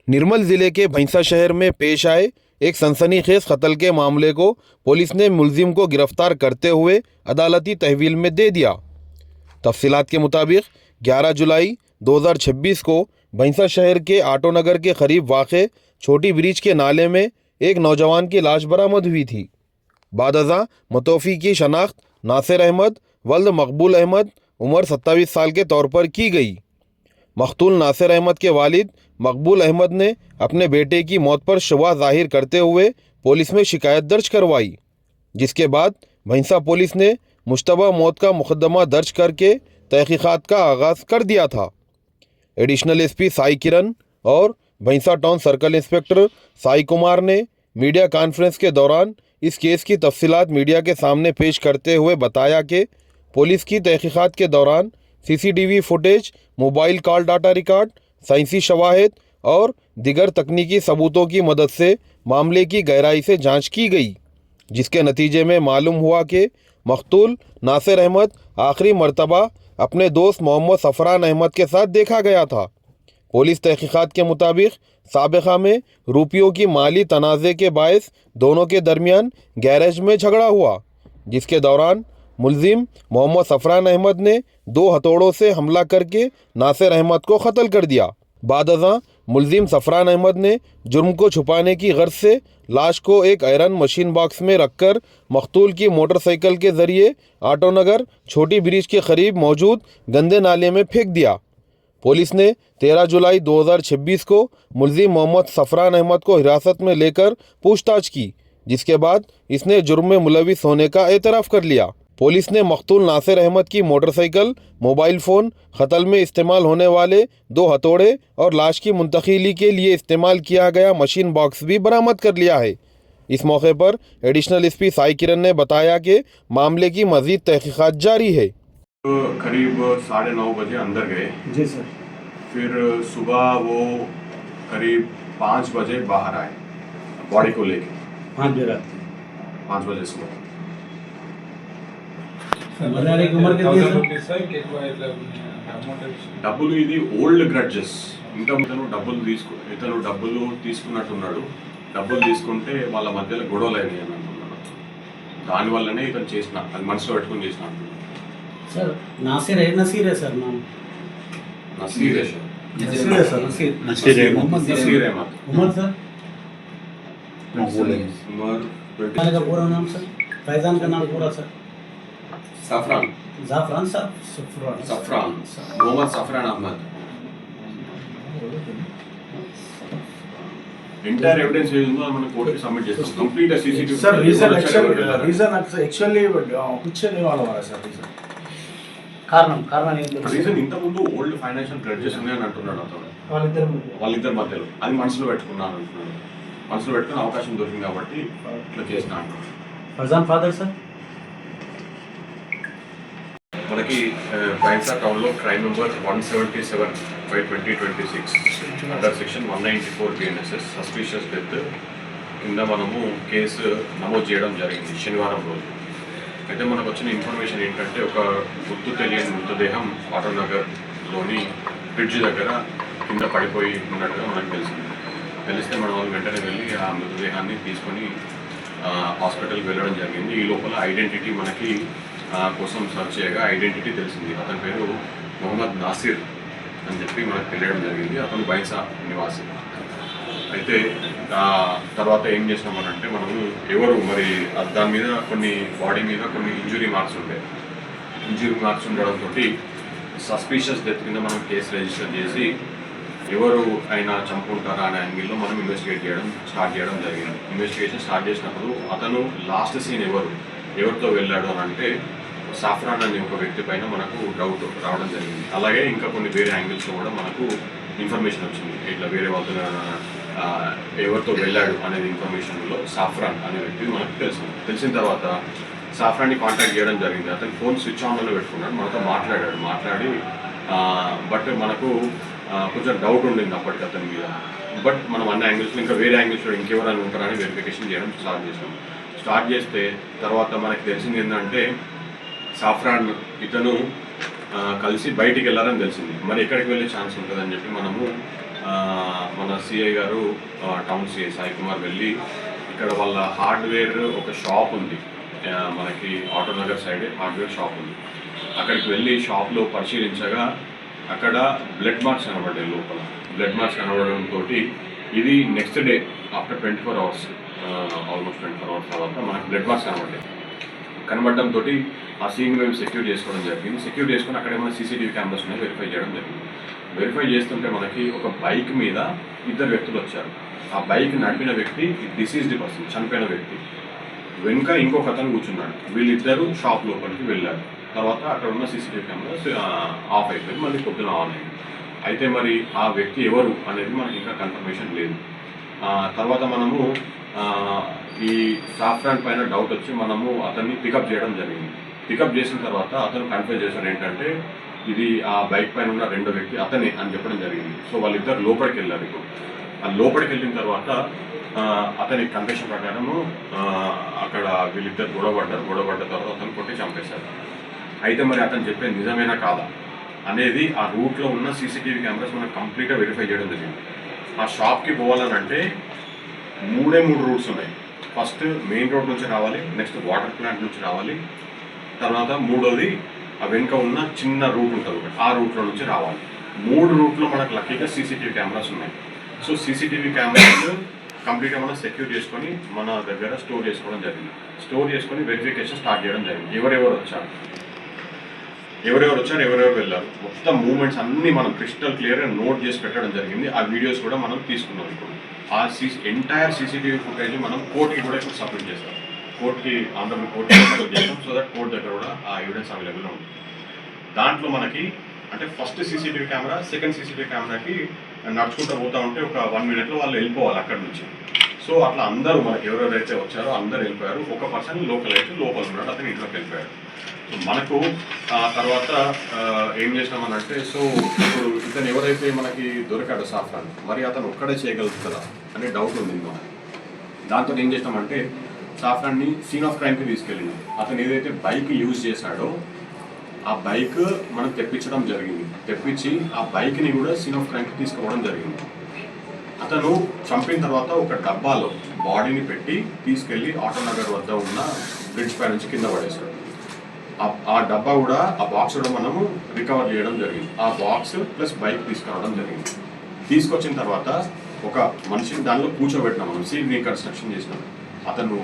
निर्मल ज़िले के भैंसा शहर में पेश आए एक सनसनीखेज कत्ल के मामले को पुलिस ने मुलजिम को गिरफ्तार करते हुए अदालती तहवील में दे दिया। तफसीलात के मुताबिक 11 जुलाई 2026 को भैंसा शहर के आटो नगर के करीब वाक़े छोटी ब्रिज के नाले में एक नौजवान की लाश बरामद हुई थी। बादअज़ा मतौफ़ी की शनाख्त नासिर अहमद वल्द मकबूल अहमद उम्र 27 साल के तौर पर की गई। मकतूल नासिर अहमद के वालिद मकबूल अहमद ने अपने बेटे की मौत पर शुबा ज़ाहिर करते हुए पुलिस में शिकायत दर्ज करवाई, जिसके बाद भैंसा पुलिस ने मुश्तबा मौत का मुकदमा दर्ज करके तहकीक़ात का आगाज़ कर दिया था। एडिशनल एसपी साई किरण और भैंसा town circle inspector Sai Kumar ने मीडिया कॉन्फ्रेंस के दौरान इस केस की तफसीलात मीडिया के सामने पेश करते हुए बताया कि पुलिस की तहकीक़ात के दौरान CCTV footage, mobile call data record, साइंसी शवाहिद और दिगर तकनीकी सबूतों की मदद से मामले की गहराई से जांच की गई, जिसके नतीजे में मालूम हुआ कि मकतूल नासिर अहमद आखिरी मरतबा अपने दोस्त मोहम्मद सफरान अहमद के साथ देखा गया था। पुलिस तहकीक़ात के मुताबिक साबिक़ा में रुपयों की माली तनाज़े के बायस दोनों के दरमियान गैरेज में झगड़ा हुआ, जिसके दौरान मुलजिम मोहम्मद सफरान अहमद ने 2 हथौड़ों से हमला करके नासिर अहमद को कत्ल कर दिया। बादअज़ा मुलजिम सफरान अहमद ने जुर्म को छुपाने की गर्ज से लाश को एक आयरन मशीन बॉक्स में रखकर मकतूल की मोटरसाइकिल के ज़रिए आटो नगर छोटी ब्रिज के करीब मौजूद गंदे नाले में फेंक दिया। पुलिस ने 13 जुलाई 2026 को मुलजिम मोहम्मद सफरान अहमद को हिरासत में लेकर पूछताछ की, जिसके बाद इसने जुर्म में मुलविस होने का एतराफ़ कर लिया। पुलिस ने मकतूल नासिर अहमद की मोटरसाइकिल, मोबाइल फ़ोन, कत्ल में इस्तेमाल होने वाले 2 हथौड़े और लाश की मुंतकिली के लिए इस्तेमाल किया गया मशीन बॉक्स भी बरामद कर लिया है। इस मौके पर एडिशनल एसपी साई किरण ने बताया कि मामले की मज़ीद तहकीक़ात जारी है। करीब 9:30 बजे अंदर गए जी सर। फिर सुबह वो करीब 5 बजे बाहर आए बॉडी को लेके। 5 बजे रात 5 बजे सुबह। मरने की उम्र कितनी है? డబ్బులు ఇది ఓల్డ్ గ్రడ్జెస్. ఇతను డబ్బులు తీసుకున్నట్టున్నాడు. డబ్బులు తీసుకుంటే వాళ్ళ మధ్యలో గొడవలు అయినాయి అని అంటున్నాడు. దానివల్లనే ఇతను చేసిన, అది మనసులో పెట్టుకుని చేసిన అంటున్నాడు. सर नासिर है, नसीर है सर नाम। नसीर है सर। नसीर है सर, नसीर अहमद। नसीर अहमद। उमर सर? उमर का पूरा नाम सर? फैजान का नाम पूरा sir? Safran. Zafran sir? Safran. Mohammed Safran Ahmed. Entire evidence ఏదో మనం కోర్టుకి సబ్మిట్ చేస్తాం. Complete CCTV sir reason actually कुछ नहीं वाला हमारा सर रीजन కారణం ఏంటి? రీజన్ ఇంతకుముందు ఓల్డ్ ఫైనాన్షియల్ గ్రడ్జెస్ ఉన్నాయని అంటున్నాడు అతను. వాళ్ళిద్దరి మధ్యలో అది మనసులో పెట్టుకున్నాను అంటున్నాడు. మనసులో పెట్టుకుని అవకాశం దొరికింది కాబట్టి ఇట్లా చేసిన అంటున్నాడు. Faizan father sir? మనకి భైంసా టౌన్లో crime number 177/2026 under section 194 BNSS suspicious death కింద మనము కేసు నమోదు చేయడం జరిగింది శనివారం రోజు. అయితే మనకు వచ్చిన ఇన్ఫర్మేషన్ ఏంటంటే ఒక గుర్తు తెలియని మృతదేహం ఆటో నగర్లోని బ్రిడ్జ్ దగ్గర కింద పడిపోయి ఉన్నట్టుగా మనకు తెలిస్తే మనం వెంటనే వెళ్ళి ఆ మృతదేహాన్ని తీసుకొని హాస్పిటల్కి వెళ్ళడం జరిగింది. ఈ లోపల ఐడెంటిటీ మనకి కోసం సర్చ్ చేయగా ఐడెంటిటీ తెలిసింది. అతని పేరు మొహమ్మద్ నాసిర్ అని చెప్పి మనకు తెలియడం జరిగింది. అతను భైంసా నివాసి. అయితే తర్వాత ఏం చేసినామనంటే మనము ఎవరు మరి దాని మీద బాడీ మీద కొన్ని ఇంజురీ మార్క్స్ ఉండడంతో సస్పీషియస్ డెత్ కింద మనం కేసు రిజిస్టర్ చేసి ఎవరు అయినా చంపుకుంటారా అనే యాంగిల్లో మనం స్టార్ట్ చేయడం జరిగింది. ఇన్వెస్టిగేషన్ స్టార్ట్ చేసినప్పుడు అతను లాస్ట్ సీన్ ఎవరితో వెళ్ళాడు అని అంటే సాఫ్రాన్ అనే ఒక వ్యక్తి పైన మనకు డౌట్ రావడం జరిగింది. అలాగే ఇంకా కొన్ని వేరే యాంగిల్స్లో కూడా మనకు ఇన్ఫర్మేషన్ వచ్చింది. ఇట్లా వేరే వాళ్ళతో ఎవరితో వెళ్ళాడు అనేది ఇన్ఫర్మేషన్లో సాఫ్రాన్ అనే వ్యక్తి మనకు తెలిసిన తర్వాత సాఫ్రాన్ని కాంటాక్ట్ చేయడం జరిగింది. అతను ఫోన్ స్విచ్ ఆన్లో పెట్టుకున్నాడు, మనతో మాట్లాడి బట్ మనకు కొంచెం డౌట్ ఉండింది అప్పటికి అతని మీద. బట్ మనం అన్ని యాంగిల్స్లో ఇంకా వేరే యాంగిల్స్లో ఇంకెవరైనా ఉంటారని వెరిఫికేషన్ చేయడం స్టార్ట్ చేస్తే తర్వాత మనకి తెలిసింది ఏంటంటే సాఫ్రాన్ ఇతను కలిసి బయటికి వెళ్ళారని తెలిసింది. మరి ఎక్కడికి వెళ్ళే ఛాన్స్ ఉంటుందని చెప్పి మనము మన సిఐ గారు టౌన్ సిఐ సాయి కుమార్ వెళ్ళి ఇక్కడ వాళ్ళ హార్డ్వేర్ ఒక షాప్ ఉంది, మనకి ఆటోనగర్ సైడ్ హార్డ్వేర్ షాప్ ఉంది. అక్కడికి వెళ్ళి షాప్లో పరిశీలించగా అక్కడ బ్లడ్ మార్క్స్ కనబడ్డాయి. లోపల బ్లడ్ మార్క్స్ కనబడడంతో ఇది next day after 24 hours, almost 24 hours తర్వాత మనకి బ్లడ్ మార్క్స్ కనబడడంతో ఆ సీన్ మేము సెక్యూర్ చేసుకోవడం జరిగింది. సెక్యూర్ చేసుకుని అక్కడ ఏమైనా సీసీటీవీ కెమెరాస్ ఉన్నాయి వెరిఫై చేయడం జరిగింది. వెరిఫై చేస్తుంటే మనకి ఒక బైక్ మీద 2 వ్యక్తులు వచ్చారు. ఆ బైక్ నడిపిన వ్యక్తి డిసీజ్డ్ పర్సన్, చనిపోయిన వ్యక్తి. వెనుక ఇంకొక అతను కూర్చున్నాడు. వీళ్ళిద్దరూ షాప్ లోపలికి వెళ్ళారు. తర్వాత అక్కడ ఉన్న సీసీటీవీ కెమెరాస్ ఆఫ్ అయిపోయింది, మళ్ళీ పొద్దున ఆన్ అయింది. అయితే మరి ఆ వ్యక్తి ఎవరు అనేది మనకి ఇంకా కన్ఫర్మేషన్ లేదు. తర్వాత మనము ఈ సాఫ్రాన్ పైన డౌట్ వచ్చి మనము అతన్ని పికప్ చేయడం జరిగింది. పికప్ చేసిన తర్వాత అతను కన్ఫ్యూజ్ చేశాడు ఏంటంటే ఇది ఆ బైక్ పైన ఉన్న 2వ వ్యక్తి అతనే అని చెప్పడం జరిగింది. సో వాళ్ళిద్దరు లోపలికి వెళ్ళారు. ఇప్పుడు ఆ లోపలికి వెళ్ళిన తర్వాత అతని కన్ఫెషన్ ప్రకారము అక్కడ వీళ్ళిద్దరు గొడవపడ్డ తర్వాత అతను కొట్టి చంపేశారు. అయితే మరి అతను చెప్పేది నిజమేనా కాదా అనేది ఆ రూట్లో ఉన్న సీసీటీవీ కెమెరాస్ మనం కంప్లీట్గా వెరిఫై చేయడం జరిగింది. ఆ షాప్కి పోవాలనంటే 3 రూట్స్ ఉన్నాయి. ఫస్ట్ మెయిన్ రోడ్ నుంచి రావాలి, నెక్స్ట్ వాటర్ ప్లాంట్ నుంచి రావాలి, తర్వాత 3వది ఆ వెనుక ఉన్న చిన్న రూట్ ఉంటుంది ఒకటి, ఆ రూట్లో నుంచి రావాలి. 3 రూట్లో మనకు లక్కీగా సీసీటీవీ కెమెరాస్ ఉన్నాయి. సో సీసీటీవీ కెమెరాస్ కంప్లీట్గా మనం సెక్యూర్ చేసుకొని మన దగ్గర స్టోర్ చేసుకోవడం జరిగింది. స్టోర్ చేసుకొని వెరిఫికేషన్ స్టార్ట్ చేయడం జరిగింది. ఎవరెవరు వచ్చారు, ఎవరెవరు వెళ్ళారు, మొత్తం మూమెంట్స్ అన్నీ మనం క్రిస్టల్ క్లియర్గా నోట్ చేసి పెట్టడం జరిగింది. ఆ వీడియోస్ కూడా మనం తీసుకున్నాం. ఇప్పుడు ఆ ఎంటైర్ సీసీటీవీ ఫుటేజ్ మనం కోర్టుకి కూడా ఇప్పుడు సబ్మిట్ చేస్తాం. కోర్టుకి ఆంధ్రప్రదేశ్ కోర్టుకి సబ్మిట్ చేస్తాం. సో దట్ కోర్టు దగ్గర కూడా ఆ ఎవిడెన్స్ అవైలబుల్గా ఉంది. దాంట్లో మనకి అంటే first CCTV camera, second CCTV కెమెరాకి నడుచుకుంటూ పోతూ ఉంటే ఒక 1 minute వాళ్ళు వెళ్ళిపోవాలి అక్కడి నుంచి. సో అట్లా అందరూ మనకి ఎవరెవరైతే వచ్చారో అందరూ వెళ్ళిపోయారు. ఒక పర్సన్ లోపల ఉన్నాడు, అతను ఇంట్లోకి వెళ్ళిపోయాడు. మనకు ఆ తర్వాత ఏం చేసినామనంటే, సో ఇప్పుడు ఇతను ఎవరైతే మనకి దొరికాడో సాఫ్రాన్, మరి అతను ఒక్కడే చేయగలుగుతుందా అనే డౌట్ ఉంది మనకి. దాంతో ఏం చేసినామంటే సాఫ్రాన్ని సీన్ ఆఫ్ క్రైమ్కి తీసుకెళ్ళింది. అతను ఏదైతే బైక్ యూజ్ చేశాడో ఆ బైక్ మనం తెప్పించడం జరిగింది. తెప్పించి ఆ బైక్ని కూడా సీన్ ఆఫ్ క్రైమ్కి తీసుకుపోవడం జరిగింది. అతను చంపిన తర్వాత ఒక డబ్బాలో బాడీని పెట్టి తీసుకెళ్ళి ఆటోనగర్ వద్ద ఉన్న బ్రిడ్జ్ పై నుంచి కింద పడేశాడు. ఆ డబ్బా కూడా, ఆ బాక్స్ కూడా మనము రికవర్ చేయడం జరిగింది. ఆ బాక్స్ ప్లస్ బైక్ తీసుకురావడం జరిగింది. తీసుకొచ్చిన తర్వాత ఒక మనిషిని దానిలో కూర్చోబెట్టినాం, మనం సీన్ రీకన్స్ట్రక్షన్ చేసినాం. అతను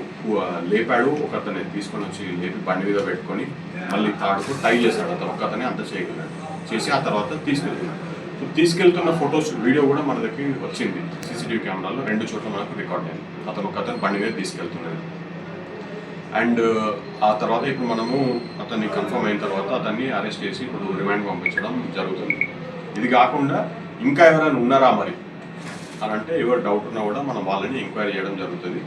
లేపాడు, ఒక అతను తీసుకొని వచ్చి లేపి బండి మీద పెట్టుకొని మళ్ళీ తాడుకు టై చేశాడు. అతను ఒక అతనే అంత చేయగలిగాడు. చేసి ఆ తర్వాత తీసుకెళ్తున్నాడు. తీసుకెళ్తున్న ఫొటోస్ వీడియో కూడా మన దగ్గరికి వచ్చింది. సీసీటీవీ కెమెరాలో 2 చోట్ల మనకు రికార్డ్ అయింది. అతను ఒక అతను బండి మీద తీసుకెళ్తున్నాడు. అండ్ ఆ తర్వాత ఇప్పుడు మనము అతన్ని కన్ఫర్మ్ అయిన తర్వాత అతన్ని అరెస్ట్ చేసి ఇప్పుడు రిమాండ్ పంపించడం జరుగుతుంది. ఇది కాకుండా ఇంకా ఎవరైనా ఉన్నారా మరి అని అంటే, ఎవరు డౌట్ ఉన్నా కూడా మనం వాళ్ళని ఎంక్వైరీ చేయడం జరుగుతుంది.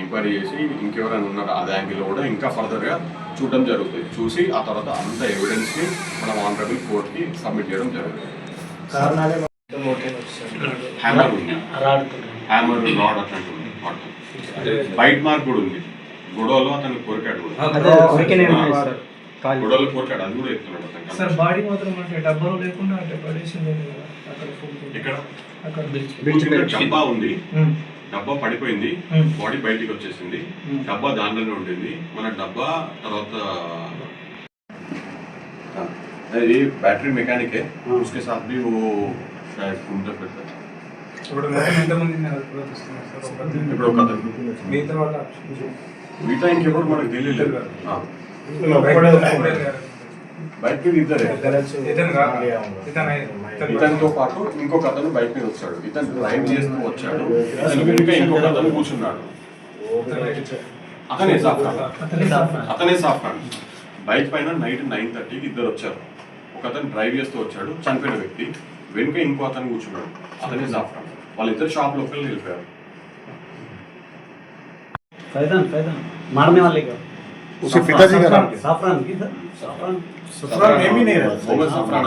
ఎంక్వైరీ చేసి ఇంకెవరైనా ఉన్నారా అదే యాంగిల్లో కూడా ఇంకా ఫర్దర్గా చూడడం జరుగుతుంది. చూసి ఆ తర్వాత అంత ఎవిడెన్స్ని మనం ఆనరబుల్ కోర్ట్కి సబ్మిట్ చేయడం జరుగుతుంది. హ్యామర్ ఉంది, హ్యామర్ రాడ్ అట్లాంటి బైట్ మార్క్ కూడా ఉంది. గొడవలో అతను కొరికాడు కూడా, గొడవలో కొరికాడు, అది కూడా ఎత్తున్నాడు అతను. సార్ బాడీ మాత్రం అంటే డబ్బాలో లేకుండా అంటే పడేసింది కదా అక్కడ. ఇక్కడ అక్కడ డబ్బా ఉంది, డబ్బా పడిపోయింది, బాడీ బయటికి వచ్చేసింది. డబ్బా దాంట్లోనే ఉంటుంది. మన డబ్బా తర్వాత ये बैटरी मैकेनिक है, उसके साथ भी वो शायद घूमते फिरते थे. ఇప్పుడు ఒక మిగతా ఇంకెవరు మనకు తెలియలేదు. బైక్ మీద ఇతనితో పాటు ఇంకొక అతను బైక్ మీద వచ్చాడు. ఇతను డ్రైవ్ చేస్తూ వచ్చాడు. ఇతను వెనుక ఇంకొక అతను కూర్చున్నాడు. అతనే సాఫ్రాన్. బైక్ పైన నైట్ 9:30కి ఇద్దరు వచ్చారు. ఒక అతను డ్రైవ్ చేస్తూ వచ్చాడు, చనిపోయిన వ్యక్తి. వెనుక ఇంకో అతను కూర్చున్నాడు, అతనే సాఫ్రాన్. వాళ్ళిద్దరు షాప్ లోపలికి వెళ్ళిపోయారు. मारने वाले का उसके पिताजी का नाम क्या? साफरान की सर, साफरान सफरान नेम ही नहीं है। मोहम्मद सफरान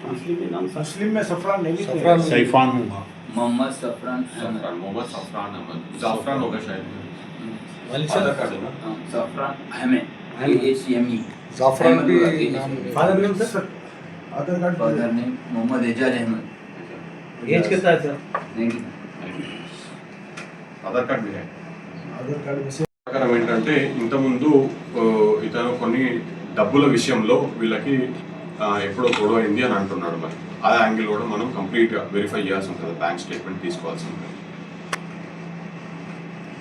मुस्लिम नाम मुस्लिम में सफरान नेम ही नहीं है। सैफान होगा, मोहम्मद सफरान अहमद, जाफरान होगा शायद। आधार कार्ड है ना? सफरान अहमद, ACME। जाफरान भी father name sir, Aadhaar card father name Mohammed Ejaz Ahmed. Age कितना है सर? ఆధార్ కార్డ్ మీరే ఆధార్ కార్డు మిస్ ప్రకారం ఏంటంటే ఇంతకుముందు ఇతను కొన్ని డబ్బుల విషయంలో వీళ్ళకి ఎప్పుడో గొడవ అయింది అని అంటున్నాడు. మరి ఆ యాంగిల్ కూడా మనం కంప్లీట్గా వెరిఫై చేయాల్సి ఉంటుంది, బ్యాంక్ స్టేట్మెంట్ తీసుకోవాల్సి ఉంటుంది.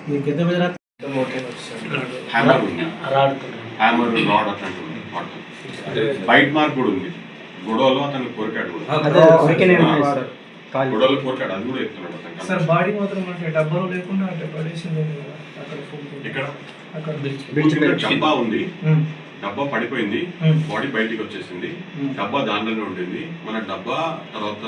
ये कितने बजे रात హ్యామర్ ఉంది, रात హ్యామర్ రాడ్ అట్లాంటి ఉంది వాడతాం. బైట్ మార్క్ కూడా ఉంది, గొడవలో అతను కోరికాడు కూడా, గొడవలో కోరికాడు, అది కూడా చెప్తున్నాడు అతను. సార్ బాడీ మాత్రం అంటే డబ్బాలో లేకుండా అంటే పడేసింది కదా అక్కడ ఫుల్ ఇక్కడ అక్కడ డబ్బా ఉంది, డబ్బా పడిపోయింది, బాడీ బయటికి వచ్చేసింది, డబ్బా దాంట్లోనే ఉండింది. మన డబ్బా తర్వాత